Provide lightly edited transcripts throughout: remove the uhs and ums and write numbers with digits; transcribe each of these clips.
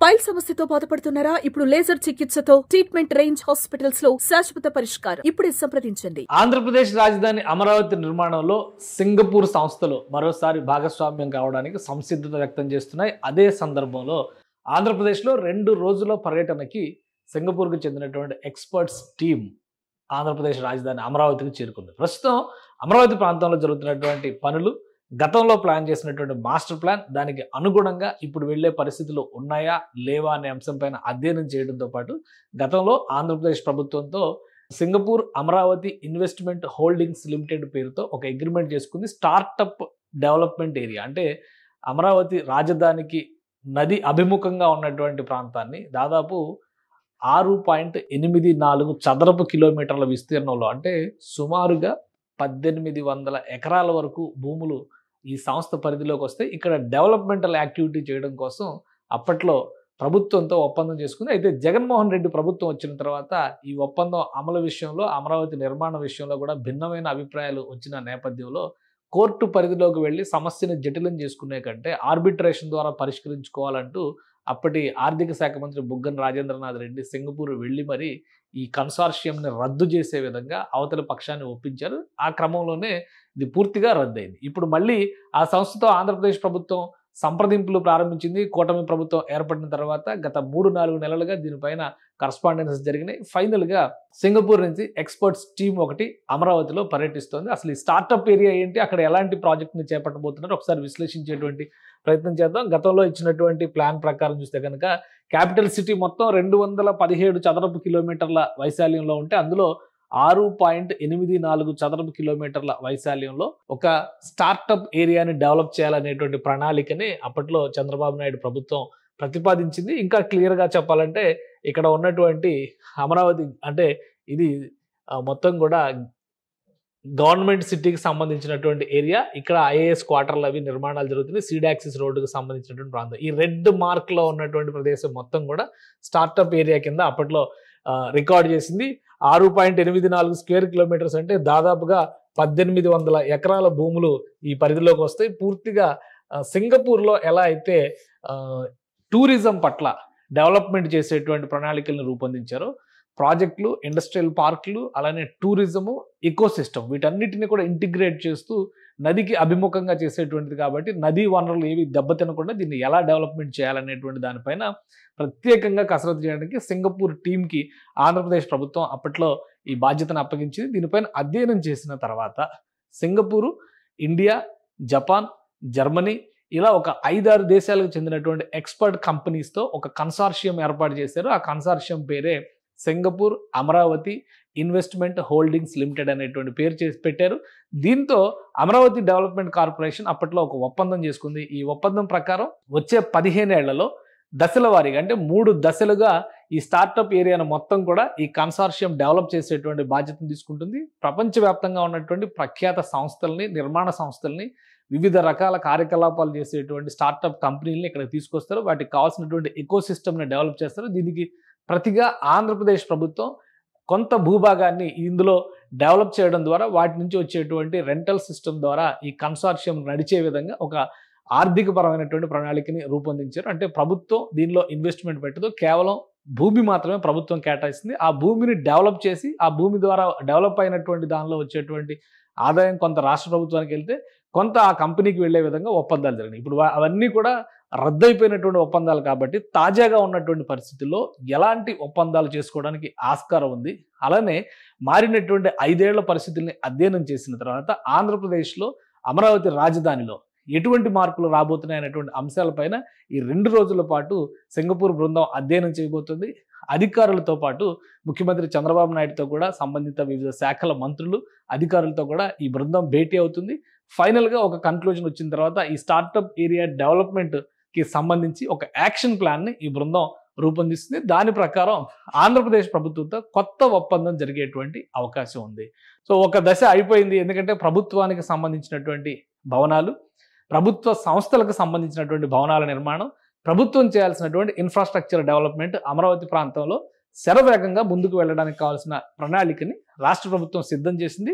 Pile సమస్యతో బాధపడుతున్నారా? ఇప్పుడు లేజర్ చికిత్సతో ట్రీట్మెంట్ రేంజ్ హాస్పిటల్స్ లో శాశ్వత పరిష్కారం. ఇప్పుడే సంప్రదించండి. ఆంధ్రప్రదేశ్ రాజధాని అమరావతి నిర్మాణంలో సింగపూర్ సంస్థలు మరోసారి భాగస్వామ్యం కావడానికి సంసిద్ధత వ్యక్తం చేస్తున్నాయి. అదే సందర్భంలో ఆంధ్రప్రదేశ్లో 2 రోజుల పర్యటనకి సింగపూర్కు చెందినటువంటి ఎక్స్పర్ట్స్ టీం ఆంధ్రప్రదేశ్ రాజధాని అమరావతికి చేరుకుంది. ప్రస్తుతం అమరావతి ప్రాంతంలో జరుగుతున్నటువంటి పనులు, గతంలో ప్లాన్ చేసినటువంటి మాస్టర్ ప్లాన్, దానికి అనుగుణంగా ఇప్పుడు వెళ్లే పరిస్థితులు ఉన్నాయా లేవా అనే అంశంపైన అధ్యయనం చేయడంతో పాటు గతంలో ఆంధ్రప్రదేశ్ ప్రభుత్వంతో Singapore Amaravati investment holdings limited పేరుతో ఒక అగ్రిమెంట్ చేసుకుంది. స్టార్టప్ డెవలప్మెంట్ ఏరియా అంటే అమరావతి రాజధానికి నది అభిముఖంగా ఉన్నటువంటి ప్రాంతాన్ని దాదాపు 6.84 చదరపు కిలోమీటర్ల విస్తీర్ణంలో అంటే సుమారుగా 1800 ఎకరాల వరకు భూములు ఈ సంస్థ పరిధిలోకి వస్తే ఇక్కడ డెవలప్మెంటల్ యాక్టివిటీ చేయడం కోసం అప్పట్లో ప్రభుత్వంతో ఒప్పందం చేసుకుంది. అయితే జగన్మోహన్ రెడ్డి ప్రభుత్వం వచ్చిన తర్వాత ఈ ఒప్పందం అమలు విషయంలో, అమరావతి నిర్మాణ విషయంలో కూడా భిన్నమైన అభిప్రాయాలు వచ్చిన నేపథ్యంలో కోర్టు పరిధిలోకి వెళ్ళి సమస్యను జటిలం చేసుకునే కంటే ఆర్బిట్రేషన్ ద్వారా పరిష్కరించుకోవాలంటూ అప్పటి ఆర్థిక శాఖ మంత్రి బుగ్గన రాజేంద్రనాథ్ రెడ్డి సింగపూర్ వెళ్ళి మరి ఈ కన్సార్షియంని రద్దు చేసే విధంగా అవతల పక్షాన్ని ఒప్పించారు. ఆ క్రమంలోనే ఇది పూర్తిగా రద్దయింది. ఇప్పుడు మళ్ళీ ఆ సంస్థతో ఆంధ్రప్రదేశ్ ప్రభుత్వం సంప్రదింపులు ప్రారంభించింది. కూటమి ప్రభుత్వం ఏర్పడిన తర్వాత గత 3-4 నెలలుగా దీనిపైన కరస్పాండెన్సెస్ జరిగినాయి. ఫైనల్గా సింగపూర్ నుంచి ఎక్స్పర్ట్స్ టీం ఒకటి అమరావతిలో పర్యటిస్తోంది. అసలు ఈ స్టార్టప్ ఏరియా ఏంటి, అక్కడ ఎలాంటి ప్రాజెక్ట్ని చేపట్టబోతున్నారు ఒకసారి విశ్లేషించేటువంటి ప్రయత్నం చేద్దాం. గతంలో ఇచ్చినటువంటి ప్లాన్ ప్రకారం చూస్తే కనుక క్యాపిటల్ సిటీ మొత్తం 217 చదరపు కిలోమీటర్ల వైశాల్యంలో ఉంటే అందులో 6.84 చదరపు కిలోమీటర్ల వైశాల్యంలో ఒక స్టార్టప్ ఏరియాని డెవలప్ చేయాలనేటువంటి ప్రణాళికని అప్పట్లో చంద్రబాబు నాయుడు ప్రభుత్వం ప్రతిపాదించింది. ఇంకా క్లియర్గా చెప్పాలంటే ఇక్కడ ఉన్నటువంటి అమరావతి అంటే ఇది మొత్తం కూడా గవర్నమెంట్ సిటీకి సంబంధించినటువంటి ఏరియా. ఇక్కడ ఐఏఎస్ క్వార్టర్లు అవి నిర్మాణాలు జరుగుతున్నాయి. సీడాక్సిస్ రోడ్డుకు సంబంధించినటువంటి ప్రాంతం. ఈ రెడ్ మార్క్లో ఉన్నటువంటి ప్రదేశం మొత్తం కూడా స్టార్టప్ ఏరియా కింద అప్పట్లో రికార్డ్ చేసింది. 6.84 స్క్వేర్ కిలోమీటర్స్ అంటే దాదాపుగా 1800 ఎకరాల భూములు ఈ పరిధిలోకి వస్తాయి. పూర్తిగా సింగపూర్లో ఎలా అయితే టూరిజం పట్ల డెవలప్మెంట్ చేసేటువంటి ప్రణాళికలను రూపొందించారో ప్రాజెక్టులు, ఇండస్ట్రియల్ పార్కులు, అలానే టూరిజము, ఎకోసిస్టమ్ వీటన్నిటిని కూడా ఇంటిగ్రేట్ చేస్తూ నదికి అభిముఖంగా చేసేటువంటిది కాబట్టి నదీ వనరులు ఏవి దెబ్బతినకుండా దీన్ని ఎలా డెవలప్మెంట్ చేయాలనేటువంటి దానిపైన ప్రత్యేకంగా కసరత్తు చేయడానికి సింగపూర్ టీంకి ఆంధ్రప్రదేశ్ ప్రభుత్వం అప్పట్లో ఈ బాధ్యతను అప్పగించింది. దీనిపైన అధ్యయనం చేసిన తర్వాత సింగపూరు, ఇండియా, జపాన్, జర్మనీ ఇలా ఒక 5-6 దేశాలకు చెందినటువంటి ఎక్స్పర్ట్ కంపెనీస్తో ఒక కన్సార్షియం ఏర్పాటు చేశారు. ఆ కన్సార్షియం పేరే Singapore Amaravati investment holdings limited అనేటువంటి పేరు చేసి పెట్టారు. దీంతో అమరావతి డెవలప్మెంట్ కార్పొరేషన్ అప్పట్లో ఒక ఒప్పందం చేసుకుంది. ఈ ఒప్పందం ప్రకారం వచ్చే 15 ఏళ్లలో దశల వారీగా అంటే 3 దశలుగా ఈ స్టార్టప్ ఏరియాను మొత్తం కూడా ఈ కన్సార్షియం డెవలప్ చేసేటువంటి బాధ్యతను తీసుకుంటుంది. ప్రపంచవ్యాప్తంగా ఉన్నటువంటి ప్రఖ్యాత సంస్థల్ని, నిర్మాణ సంస్థల్ని, వివిధ రకాల కార్యకలాపాలు చేసేటువంటి స్టార్టప్ కంపెనీలని ఇక్కడ తీసుకొస్తారు. వాటికి కావాల్సినటువంటి ఎకోసిస్టమ్ని డెవలప్ చేస్తారు. దీనికి ప్రతిగా ఆంధ్రప్రదేశ్ ప్రభుత్వం కొంత భూభాగాన్ని ఇందులో డెవలప్ చేయడం ద్వారా వాటి నుంచి వచ్చేటువంటి రెంటల్ సిస్టమ్ ద్వారా ఈ కన్సార్షియం నడిచే విధంగా ఒక ఆర్థికపరమైనటువంటి ప్రణాళికని రూపొందించారు. అంటే ప్రభుత్వం దీనిలో ఇన్వెస్ట్మెంట్ పెట్టదు, కేవలం భూమి మాత్రమే ప్రభుత్వం కేటాయిస్తుంది. ఆ భూమిని డెవలప్ చేసి ఆ భూమి ద్వారా డెవలప్ అయినటువంటి దానిలో వచ్చేటువంటి ఆదాయం కొంత రాష్ట్ర ప్రభుత్వానికి వెళ్తే కొంత ఆ కంపెనీకి వెళ్లే విధంగా ఒప్పందాలు జరిగినాయి. ఇప్పుడు అవన్నీ కూడా రద్దయిపోయినటువంటి ఒప్పందాలు కాబట్టి తాజాగా ఉన్నటువంటి పరిస్థితుల్లో ఎలాంటి ఒప్పందాలు చేసుకోవడానికి ఆస్కారం ఉంది. అలానే మారినటువంటి 5 ఏళ్ల పరిస్థితుల్ని అధ్యయనం చేసిన తర్వాత ఆంధ్రప్రదేశ్లో అమరావతి రాజధానిలో ఎటువంటి మార్పులు రాబోతున్నాయి అనేటువంటి అంశాలపైన ఈ 2 రోజుల పాటు సింగపూర్ బృందం అధ్యయనం చేయబోతుంది. అధికారులతో పాటు ముఖ్యమంత్రి చంద్రబాబు నాయుడుతో కూడా సంబంధిత వివిధ శాఖల మంత్రులు, అధికారులతో కూడా ఈ బృందం భేటీ అవుతుంది. ఫైనల్గా ఒక కన్క్లూజన్ వచ్చిన తర్వాత ఈ స్టార్టప్ ఏరియా డెవలప్మెంట్కి సంబంధించి ఒక యాక్షన్ ప్లాన్ని ఈ బృందం రూపొందిస్తుంది. దాని ప్రకారం ఆంధ్రప్రదేశ్ ప్రభుత్వంతో కొత్త ఒప్పందం జరిగేటువంటి అవకాశం ఉంది. సో ఒక దశ అయిపోయింది. ఎందుకంటే ప్రభుత్వానికి సంబంధించినటువంటి భవనాలు, ప్రభుత్వ సంస్థలకు సంబంధించినటువంటి భవనాల నిర్మాణం, ప్రభుత్వం చేయాల్సినటువంటి ఇన్ఫ్రాస్ట్రక్చర్ డెవలప్మెంట్ అమరావతి ప్రాంతంలో శరవేగంగా ముందుకు వెళ్ళడానికి కావాల్సిన ప్రణాళికని రాష్ట్ర ప్రభుత్వం సిద్ధం చేసింది.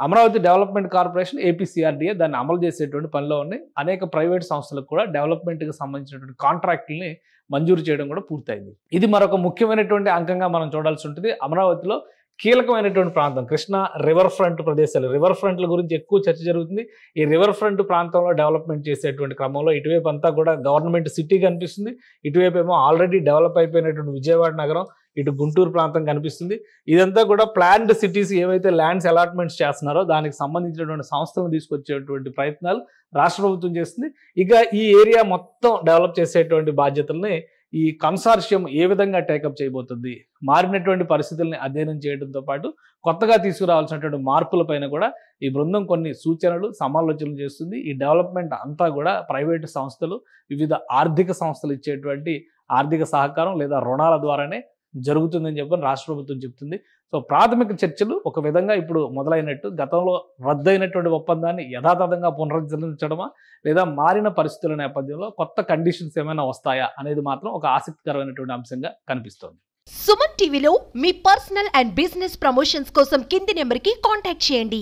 అమరావతి డెవలప్మెంట్ కార్పొరేషన్ ఏపీసీఆర్డీఏ దాన్ని అమలు చేసేటువంటి పనిలో ఉన్నాయి. అనేక ప్రైవేట్ సంస్థలకు కూడా డెవలప్మెంట్కి సంబంధించినటువంటి కాంట్రాక్టుల్ని మంజూరు చేయడం కూడా పూర్తయింది. ఇది మరొక ముఖ్యమైనటువంటి అంకంగా మనం చూడాల్సి ఉంటుంది. అమరావతిలో కీలకమైనటువంటి ప్రాంతం కృష్ణా రివర్ ఫ్రంట్ ప్రదేశాలు, రివర్ ఫ్రంట్ల గురించి ఎక్కువ చర్చ జరుగుతుంది. ఈ రివర్ ఫ్రంట్ ప్రాంతంలో డెవలప్మెంట్ చేసేటువంటి క్రమంలో ఇటువైపు అంతా కూడా గవర్నమెంట్ సిటీ కనిపిస్తుంది, ఇటువైపు ఏమో ఆల్రెడీ డెవలప్ అయిపోయినటువంటి విజయవాడ నగరం, ఇటు గుంటూరు ప్రాంతం కనిపిస్తుంది. ఇదంతా కూడా ప్లాన్డ్ సిటీస్ ఏవైతే ల్యాండ్స్ అలాట్మెంట్స్ చేస్తున్నారో దానికి సంబంధించినటువంటి సంస్థలను తీసుకొచ్చేటువంటి ప్రయత్నాలు రాష్ట్ర ప్రభుత్వం చేస్తుంది. ఇక ఈ ఏరియా మొత్తం డెవలప్ చేసేటువంటి బాధ్యతల్ని ఈ కన్సార్షియం ఏ విధంగా టేకప్ చేయబోతుంది, మారినటువంటి పరిస్థితుల్ని అధ్యయనం చేయడంతో పాటు కొత్తగా తీసుకురావాల్సినటువంటి మార్పులపైన కూడా ఈ బృందం కొన్ని సూచనలు సమాలోచనలు చేస్తుంది. ఈ డెవలప్మెంట్ అంతా కూడా ప్రైవేటు సంస్థలు, వివిధ ఆర్థిక సంస్థలు ఇచ్చేటువంటి ఆర్థిక సహకారం లేదా రుణాల ద్వారానే జరుగుతుందని చెప్పని రాష్ట్ర ప్రభుత్వం చెప్తుంది. సో ప్రాథమిక చర్చలు ఒక విధంగా ఇప్పుడు మొదలైనట్టు, గతంలో రద్దయినటువంటి ఒప్పందాన్ని యథాతథంగా పునరుద్ధరించడమా లేదా మారిన పరిస్థితుల నేపథ్యంలో కొత్త కండిషన్స్ ఏమైనా వస్తాయా అనేది మాత్రం ఒక ఆసక్తికరమైనటువంటి అంశంగా కనిపిస్తోంది. సుమన్ టీవీలో మీ పర్సనల్ అండ్ బిజినెస్ ప్రమోషన్స్ కోసం కింది నెంబర్కి కాంటాక్ట్ చేయండి.